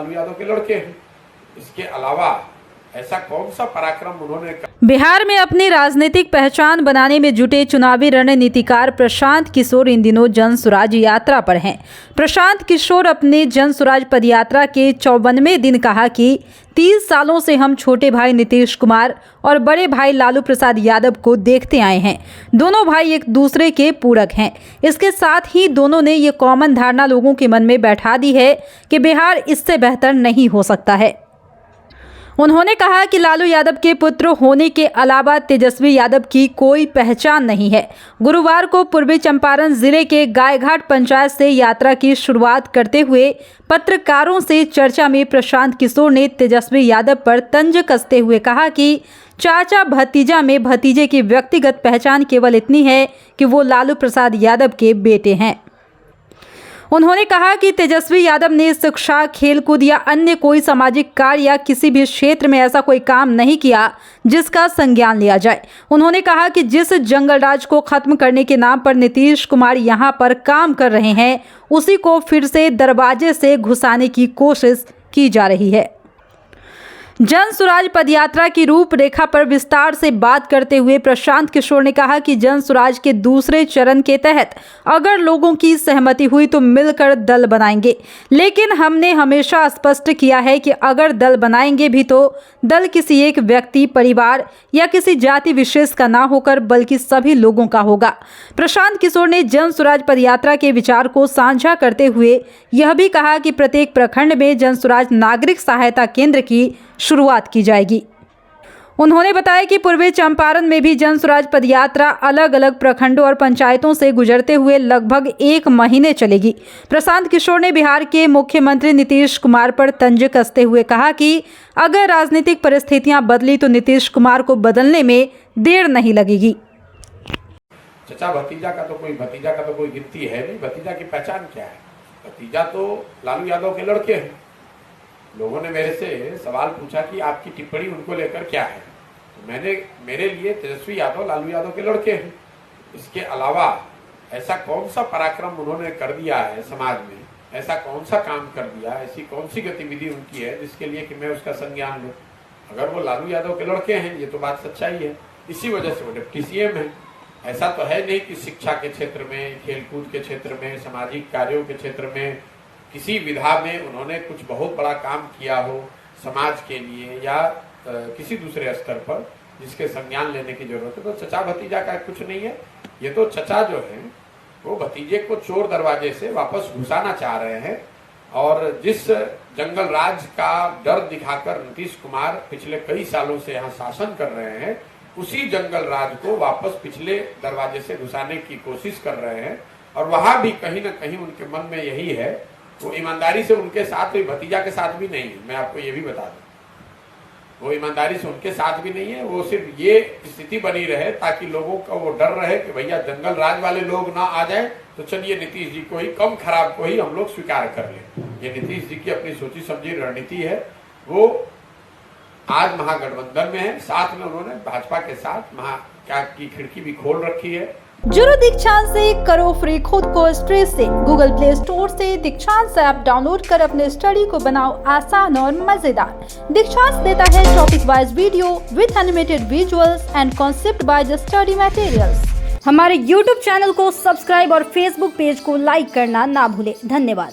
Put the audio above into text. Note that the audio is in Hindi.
लालू यादव के लड़के हैं। इसके अलावा ऐसा कौन सा पराक्रम उन्होंने बिहार में अपनी राजनीतिक पहचान बनाने में जुटे चुनावी रणनीतिकार प्रशांत किशोर इन दिनों जन स्वराज यात्रा पर हैं। प्रशांत किशोर अपने जन स्वराज पदयात्रा के 54वें दिन कहा कि 30 सालों से हम छोटे भाई नीतीश कुमार और बड़े भाई लालू प्रसाद यादव को देखते आए हैं। दोनों भाई एक दूसरे के पूरक हैं। इसके साथ ही दोनों ने ये कॉमन धारणा लोगों के मन में बैठा दी है कि बिहार इससे बेहतर नहीं हो सकता है। उन्होंने कहा कि लालू यादव के पुत्र होने के अलावा तेजस्वी यादव की कोई पहचान नहीं है। गुरुवार को पूर्वी चंपारण जिले के गायघाट पंचायत से यात्रा की शुरुआत करते हुए पत्रकारों से चर्चा में प्रशांत किशोर ने तेजस्वी यादव पर तंज कसते हुए कहा कि चाचा भतीजा में भतीजे की व्यक्तिगत पहचान केवल इतनी है कि वो लालू प्रसाद यादव के बेटे हैं। उन्होंने कहा कि तेजस्वी यादव ने शिक्षा, खेलकूद या अन्य कोई सामाजिक कार्य या किसी भी क्षेत्र में ऐसा कोई काम नहीं किया जिसका संज्ञान लिया जाए। उन्होंने कहा कि जिस जंगल राज को खत्म करने के नाम पर नीतीश कुमार यहां पर काम कर रहे हैं, उसी को फिर से दरवाजे से घुसाने की कोशिश की जा रही है। जन स्वराज पदयात्रा की रूपरेखा पर विस्तार से बात करते हुए प्रशांत किशोर ने कहा कि जन स्वराज के दूसरे चरण के तहत अगर लोगों की सहमति हुई तो मिलकर दल बनाएंगे, लेकिन हमने हमेशा स्पष्ट किया है कि अगर दल बनाएंगे भी तो दल किसी एक व्यक्ति, परिवार या किसी जाति विशेष का ना होकर बल्कि सभी लोगों का होगा। प्रशांत किशोर ने जन स्वराज पदयात्रा के विचार को साझा करते हुए यह भी कहा कि प्रत्येक प्रखंड में जन स्वराज नागरिक सहायता केंद्र की शुरुआत की जाएगी। उन्होंने बताया कि पूर्वी चंपारण में भी जन स्वराज पदयात्रा अलग अलग प्रखंडों और पंचायतों से गुजरते हुए लगभग 1 महीने चलेगी। प्रशांत किशोर ने बिहार के मुख्यमंत्री नीतीश कुमार पर तंज कसते हुए कहा कि अगर राजनीतिक परिस्थितियां बदली तो नीतीश कुमार को बदलने में देर नहीं लगेगी। चचा भतीजा का तो कोई गिनती है नहीं। भतीजा की पहचान क्या है? भतीजा तो लालू यादव के लड़के हैं। लोगों ने मेरे से सवाल पूछा कि आपकी टिप्पणी उनको लेकर क्या है, तो मेरे लिए तेजस्वी यादव लालू यादव के लड़के हैं। इसके अलावा ऐसा कौन सा पराक्रम उन्होंने कर दिया है समाज में, ऐसा कौन सा काम कर दिया, ऐसी कौन सी गतिविधि उनकी है जिसके लिए कि मैं उसका संज्ञान लूं। अगर वो लालू यादव के लड़के हैं, ये तो बात सच्चाई है, इसी वजह से वो डिप्टी सीएम है। ऐसा तो है नहीं कि शिक्षा के क्षेत्र में, खेलकूद के क्षेत्र में, सामाजिक कार्यों के क्षेत्र में, किसी विधा में उन्होंने कुछ बहुत बड़ा काम किया हो समाज के लिए या किसी दूसरे स्तर पर जिसके संज्ञान लेने की जरूरत है। तो चचा भतीजा का कुछ नहीं है। ये तो चचा जो है वो भतीजे को चोर दरवाजे से वापस घुसाना चाह रहे हैं। और जिस जंगल राज का डर दिखाकर नीतीश कुमार पिछले कई सालों से यहाँ शासन कर रहे हैं, उसी जंगल राज को वापस पिछले दरवाजे से घुसाने की कोशिश कर रहे हैं। और वहां भी कहीं ना कहीं उनके मन में यही है, वो ईमानदारी से उनके साथ, भतीजा के साथ भी नहीं है। मैं आपको ये भी बता दूं, वो ईमानदारी से उनके साथ भी नहीं है। वो सिर्फ ये स्थिति बनी रहे ताकि लोगों का वो डर रहे कि भैया जंगल राज वाले लोग ना आ जाए, तो चलिए नीतीश जी को ही, कम खराब को ही हम लोग स्वीकार कर लें। ये नीतीश जी की अपनी सोची समझी रणनीति है। वो आज महागठबंधन में है, साथ में उन्होंने भाजपा के साथ क्या की खिड़की भी खोल रखी है। जुड़ो दीक्षांत से, करो फ्री खुद को स्ट्रेस से। गूगल प्ले स्टोर से दीक्षांत ऐप डाउनलोड कर अपने स्टडी को बनाओ आसान और मजेदार। दीक्षांत देता है topic wise video with animated visuals and concept by the study materials. हमारे YouTube चैनल को सब्सक्राइब और Facebook पेज को लाइक करना ना भूले। धन्यवाद।